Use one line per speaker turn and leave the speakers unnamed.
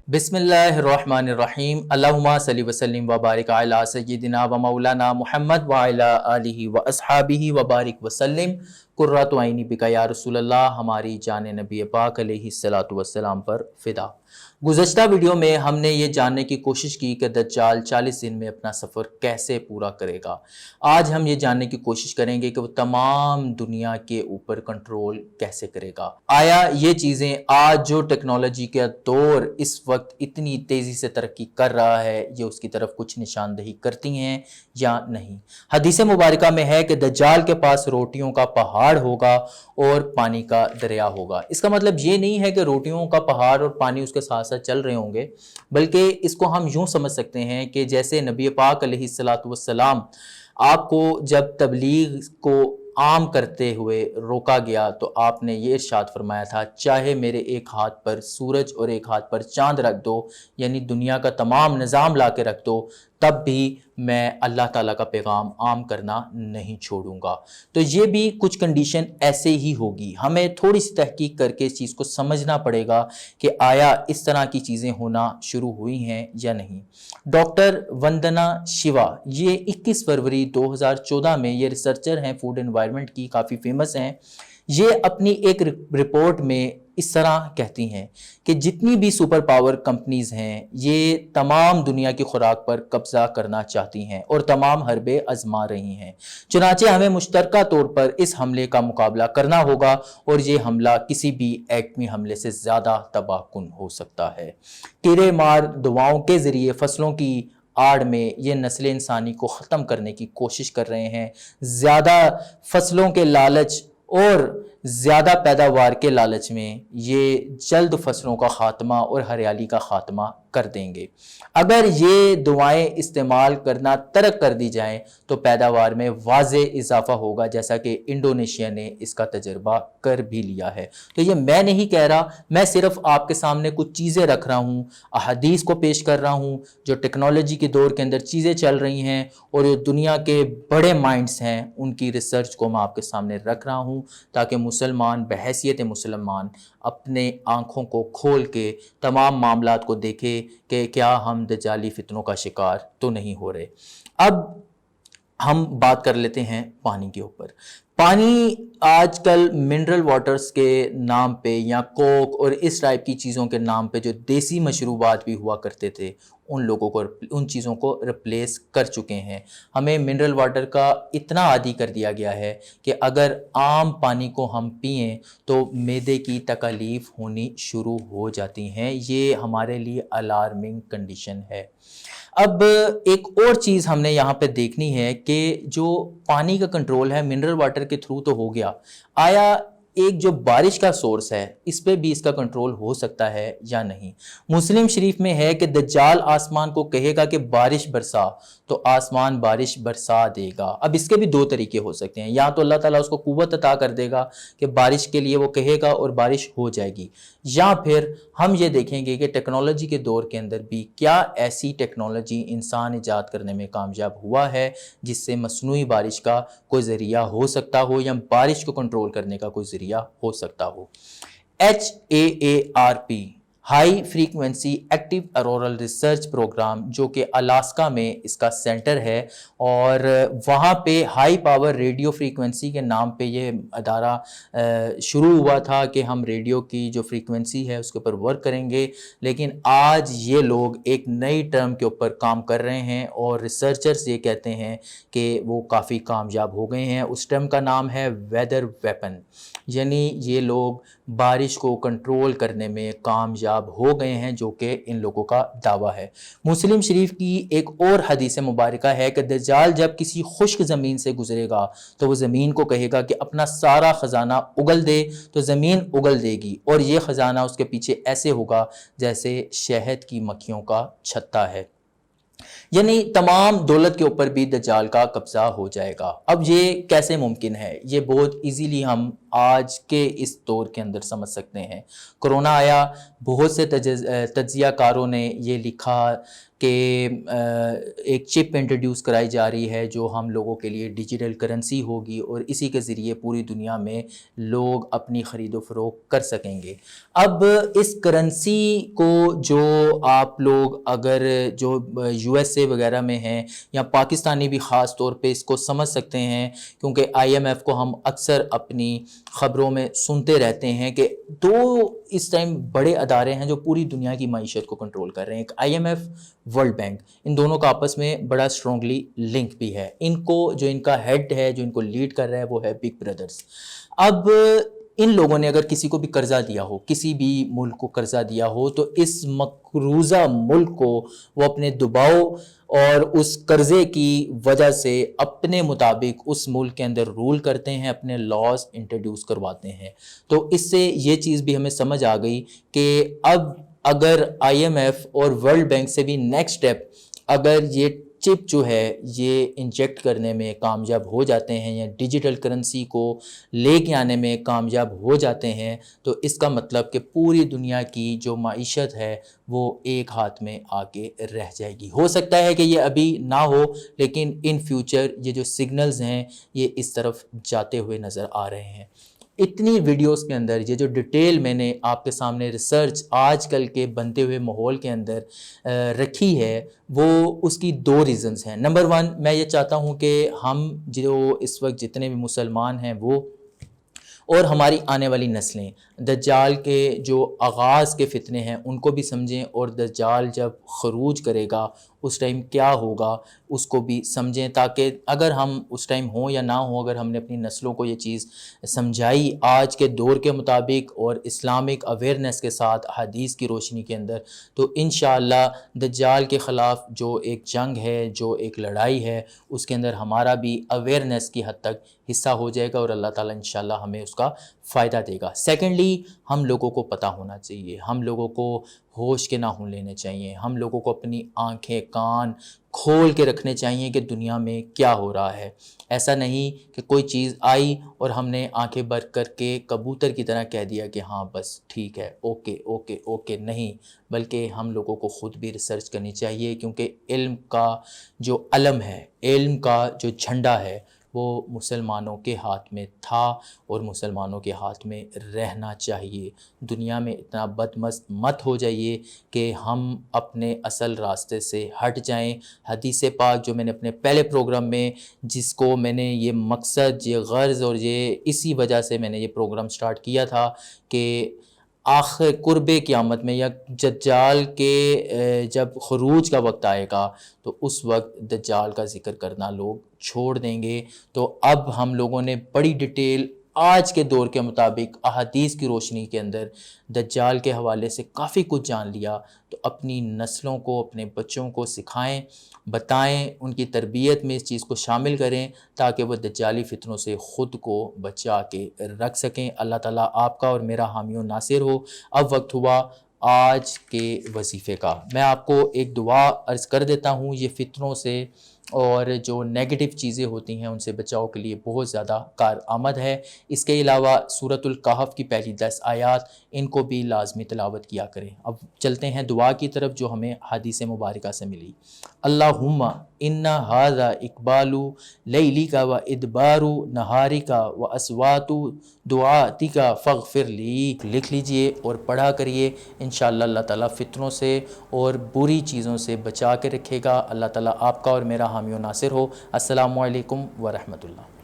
बिस्मिल्लाहिर्रहमानिर्रहीम अल्लाहुम्मा सल्लि व सल्लिम व बारिक अला सय्यिदिना व मौलाना मुहम्मद व अला आलिहि व अस्हाबिहि व बारिक व सल्लिम कुर्रतु ऐनी बिका या रसूलल्लाह। हमारी जान नबी पाक अलैहिस्सलातु वस्सलाम पर फ़िदा। गुज़श्ता वीडियो में हमने ये जानने की कोशिश की कि दज्जाल 40 दिन में अपना सफ़र कैसे पूरा करेगा। आज हम ये जानने की कोशिश करेंगे कि वो तमाम दुनिया के ऊपर कंट्रोल कैसे करेगा। आया ये चीज़ें आज जो टेक्नोलॉजी का दौर इस वक्त इतनी तेज़ी से तरक्की कर रहा है, ये उसकी तरफ कुछ निशानदही करती हैं या नहीं। हदीस मुबारका में है कि दज्जाल के पास रोटियों का पहाड़ होगा और पानी का दरिया होगा। इसका मतलब ये नहीं है कि रोटियों का पहाड़ और पानी उसके साथ साथ चल रहे होंगे, बल्कि इसको हम यूं समझ सकते हैं कि जैसे नबी पाक अलैहिस्सलातु वस्सलाम आपको जब तबलीग को आम करते हुए रोका गया तो आपने ये इरशाद फरमाया था, चाहे मेरे एक हाथ पर सूरज और एक हाथ पर चांद रख दो, यानी दुनिया का तमाम निज़ाम ला के रख दो, तब भी मैं अल्लाह ताला का पैगाम आम करना नहीं छोड़ूंगा। तो ये भी कुछ कंडीशन ऐसे ही होगी। हमें थोड़ी सी तहकीक करके इस चीज़ को समझना पड़ेगा कि आया इस तरह की चीज़ें होना शुरू हुई हैं या नहीं। डॉक्टर वंदना शिवा ये 21 फरवरी 2014 में ये रिसर्चर हैं, फूड एनवायरनमेंट की, काफ़ी फेमस हैं। ये अपनी एक रिपोर्ट में इस तरह कहती हैं कि जितनी भी सुपर पावर कंपनीज़ हैं ये तमाम दुनिया की खुराक पर कब्ज़ा करना चाहती हैं और तमाम हरबे आजमा रही हैं। चुनांचे हमें मुश्तरका तौर पर इस हमले का मुकाबला करना होगा और ये हमला किसी भी एटमी हमले से ज़्यादा तबाहकुन हो सकता है। कीड़े मार दवाओं के ज़रिए फसलों की आड़ में ये नस्ल इंसानी को ख़त्म करने की कोशिश कर रहे हैं। ज़्यादा फसलों के लालच और ज़्यादा पैदावार के लालच में ये जल्द फसलों का ख़ात्मा और हरियाली का ख़ात्मा कर देंगे। अगर ये दवाएं इस्तेमाल करना तर्क कर दी जाएं तो पैदावार में वाज़े इजाफा होगा, जैसा कि इंडोनेशिया ने इसका तजर्बा कर भी लिया है। तो ये मैं नहीं कह रहा, मैं सिर्फ आपके सामने कुछ चीज़ें रख रहा हूँ, अहादीस को पेश कर रहा हूँ, जो टेक्नोलॉजी के दौर के अंदर चीज़ें चल रही हैं और जो दुनिया के बड़े माइंड्स हैं उनकी रिसर्च को मैं आपके सामने रख रहा हूँ, ताकि मुसलमान बहैसियत मुसलमान अपने आँखों को खोल के तमाम मामलात को देखे कि क्या हम दज्जाली फितनों का शिकार तो नहीं हो रहे। अब हम बात कर लेते हैं पानी के ऊपर। पानी आजकल मिनरल वाटर्स के नाम पे या कोक और इस टाइप की चीज़ों के नाम पे जो देसी मशरूबात भी हुआ करते थे उन लोगों को, उन चीज़ों को रिप्लेस कर चुके हैं। हमें मिनरल वाटर का इतना आदी कर दिया गया है कि अगर आम पानी को हम पिएं तो मैदे की तकलीफ़ होनी शुरू हो जाती हैं। ये हमारे लिए अलार्मिंग कंडीशन है। अब एक और चीज़ हमने यहाँ पे देखनी है कि जो पानी का कंट्रोल है मिनरल वाटर के थ्रू तो हो गया, आया एक जो बारिश का सोर्स है इस पे भी इसका कंट्रोल हो सकता है या नहीं। मुस्लिम शरीफ में है कि दज्जाल आसमान को कहेगा कि बारिश बरसा तो आसमान बारिश बरसा देगा। अब इसके भी दो तरीके हो सकते हैं, या तो अल्लाह ताला उसको कुव्वत अता कर देगा कि बारिश के लिए वो कहेगा और बारिश हो जाएगी, या फिर हम ये देखेंगे कि टेक्नोलॉजी के दौर के अंदर भी क्या ऐसी टेक्नोलॉजी इंसान ईजाद करने में कामयाब हुआ है जिससे मसनूई बारिश का कोई ज़रिया हो सकता हो या बारिश को कंट्रोल करने का कोई ज़रिया हो सकता हो। HAARP high frequency active auroral research program, जो कि अलास्का में इसका सेंटर है और वहाँ पे हाई पावर रेडियो फ्रीक्वेंसी के नाम पे ये अदारा शुरू हुआ था कि हम रेडियो की जो फ्रीक्वेंसी है उसके ऊपर वर्क करेंगे। लेकिन आज ये लोग एक नई टर्म के ऊपर काम कर रहे हैं और रिसर्चर्स ये कहते हैं कि वो काफ़ी कामयाब हो गए हैं। उस टर्म का नाम है वेदर वेपन, यानी ये लोग बारिश को कंट्रोल करने में कामयाब हो गए हैं, जो कि इन लोगों का दावा है। मुस्लिम शरीफ की एक और हदीस मुबारका है कि दज्जाल जब किसी खुश्क ज़मीन से गुजरेगा तो वो ज़मीन को कहेगा कि अपना सारा ख़जाना उगल दे, तो ज़मीन उगल देगी और ये ख़जाना उसके पीछे ऐसे होगा जैसे शहद की मक्खियों का छत्ता है, यानी तमाम दौलत के ऊपर भी दज्जाल का कब्जा हो जाएगा। अब ये कैसे मुमकिन है, ये बहुत इजीली हम آج کے اس دور کے اندر سمجھ سکتے ہیں۔ کرونا آیا، بہت سے تجزیہ کاروں نے یہ لکھا کہ ایک چپ انٹروڈیوس کرائی جا رہی ہے جو ہم لوگوں کے لیے ڈیجیٹل کرنسی ہوگی اور اسی کے ذریعے پوری دنیا میں لوگ اپنی خرید و فروخت کر سکیں گے۔ اب اس کرنسی کو جو آپ لوگ اگر جو یو ایس اے وغیرہ میں ہیں یا پاکستانی بھی خاص طور پہ اس کو سمجھ سکتے ہیں، کیونکہ آئی ایم ایف کو ہم اکثر اپنی خبروں میں سنتے رہتے ہیں کہ دو اس ٹائم بڑے ادارے ہیں جو پوری دنیا کی معیشت کو کنٹرول کر رہے ہیں، ایک I M F, world bank. ان دونوں کا آپس میں بڑا اسٹرانگلی لنک بھی ہے۔ ان کو جو ان کا ہیڈ ہے، جو ان کو لیڈ کر رہا ہے، وہ ہے بگ بردرز۔ اب ان لوگوں نے اگر کسی کو بھی قرضہ دیا ہو، کسی بھی ملک کو قرضہ دیا ہو، تو اس مقروضہ ملک کو وہ اپنے دباؤ اور اس قرضے کی وجہ سے اپنے مطابق اس ملک کے اندر رول کرتے ہیں، اپنے لاز انٹروڈیوس کرواتے ہیں۔ تو اس سے یہ چیز بھی ہمیں سمجھ آ گئی کہ اب اگر آئی ایم ایف اور ورلڈ بینک سے بھی نیکسٹ اسٹیپ اگر یہ چپ جو ہے یہ انجیکٹ کرنے میں کامیاب ہو جاتے ہیں یا ڈیجیٹل کرنسی کو لے کے آنے میں کامیاب ہو جاتے ہیں، تو اس کا مطلب کہ پوری دنیا کی جو معیشت ہے وہ ایک ہاتھ میں آ کے رہ جائے گی۔ ہو سکتا ہے کہ یہ ابھی نہ ہو، لیکن ان فیوچر یہ جو سگنلز ہیں یہ اس طرف جاتے ہوئے نظر آ رہے ہیں۔ اتنی ویڈیوز کے اندر یہ جو ڈیٹیل میں نے آپ کے سامنے ریسرچ آج کل کے بنتے ہوئے ماحول کے اندر رکھی ہے، وہ اس کی دو ریزنز ہیں۔ نمبر ون، میں یہ چاہتا ہوں کہ ہم جو اس وقت جتنے بھی مسلمان ہیں وہ اور ہماری آنے والی نسلیں دجال کے جو آغاز کے فتنے ہیں ان کو بھی سمجھیں، اور دجال جب خروج کرے گا اس ٹائم کیا ہوگا اس کو بھی سمجھیں، تاکہ اگر ہم اس ٹائم ہوں یا نہ ہوں، اگر ہم نے اپنی نسلوں کو یہ چیز سمجھائی آج کے دور کے مطابق اور اسلامک اویئرنیس کے ساتھ حدیث کی روشنی کے اندر، تو انشاءاللہ دجال کے خلاف جو ایک جنگ ہے، جو ایک لڑائی ہے، اس کے اندر ہمارا بھی اویئرنیس کی حد تک حصہ ہو جائے گا اور اللہ تعالیٰ انشاءاللہ ہمیں اس کا فائدہ دے گا۔ سیکنڈلی، ہم لوگوں کو پتہ ہونا چاہیے، ہم لوگوں کو ہوش کے ناخن لینے چاہیے، ہم لوگوں کو اپنی آنکھیں کان کھول کے رکھنے چاہیے کہ دنیا میں کیا ہو رہا ہے۔ ایسا نہیں کہ کوئی چیز آئی اور ہم نے آنکھیں بند کر کے کبوتر کی طرح کہہ دیا کہ ہاں بس ٹھیک ہے، اوکے اوکے اوکے، نہیں، بلکہ ہم لوگوں کو خود بھی ریسرچ کرنی چاہیے، کیونکہ علم کا جو علم ہے، علم کا جو جھنڈا ہے، وہ مسلمانوں کے ہاتھ میں تھا اور مسلمانوں کے ہاتھ میں رہنا چاہیے۔ دنیا میں اتنا بدمست مت ہو جائیے کہ ہم اپنے اصل راستے سے ہٹ جائیں۔ حدیث پاک جو میں نے اپنے پہلے پروگرام میں، جس کو میں نے یہ مقصد، یہ غرض اور یہ اسی وجہ سے میں نے یہ پروگرام سٹارٹ کیا تھا کہ آخر قرب قیامت میں یا دجال کے جب خروج کا وقت آئے گا تو اس وقت دجال کا ذکر کرنا لوگ چھوڑ دیں گے۔ تو اب ہم لوگوں نے بڑی ڈیٹیل آج کے دور کے مطابق احادیث کی روشنی کے اندر دجال کے حوالے سے کافی کچھ جان لیا، تو اپنی نسلوں کو، اپنے بچوں کو سکھائیں، بتائیں، ان کی تربیت میں اس چیز کو شامل کریں تاکہ وہ دجالی فتنوں سے خود کو بچا کے رکھ سکیں۔ اللہ تعالیٰ آپ کا اور میرا حامی و ناصر ہو۔ اب وقت ہوا آج کے وظیفے کا۔ میں آپ کو ایک دعا عرض کر دیتا ہوں، یہ فتنوں سے اور جو نیگیٹو چیزیں ہوتی ہیں ان سے بچاؤ کے لیے بہت زیادہ کارآمد ہے۔ اس کے علاوہ سورۃ الکہف کی پہلی 10 آیات، ان کو بھی لازمی تلاوت کیا کریں۔ اب چلتے ہیں دعا کی طرف جو ہمیں حدیث مبارکہ سے ملی۔ اللہم ان ھذا اقبال لیلک و ادبار نہارک و اصوات دعاتک فاغفر لی۔ لکھ لیجئے اور پڑھا کریے، انشاءاللہ اللہ تعالیٰ فتنوں سے اور بری چیزوں سے بچا کے رکھے گا۔ اللہ تعالیٰ آپ کا اور میرا حامی و ناصر ہو۔ السلام علیکم ورحمۃ اللہ۔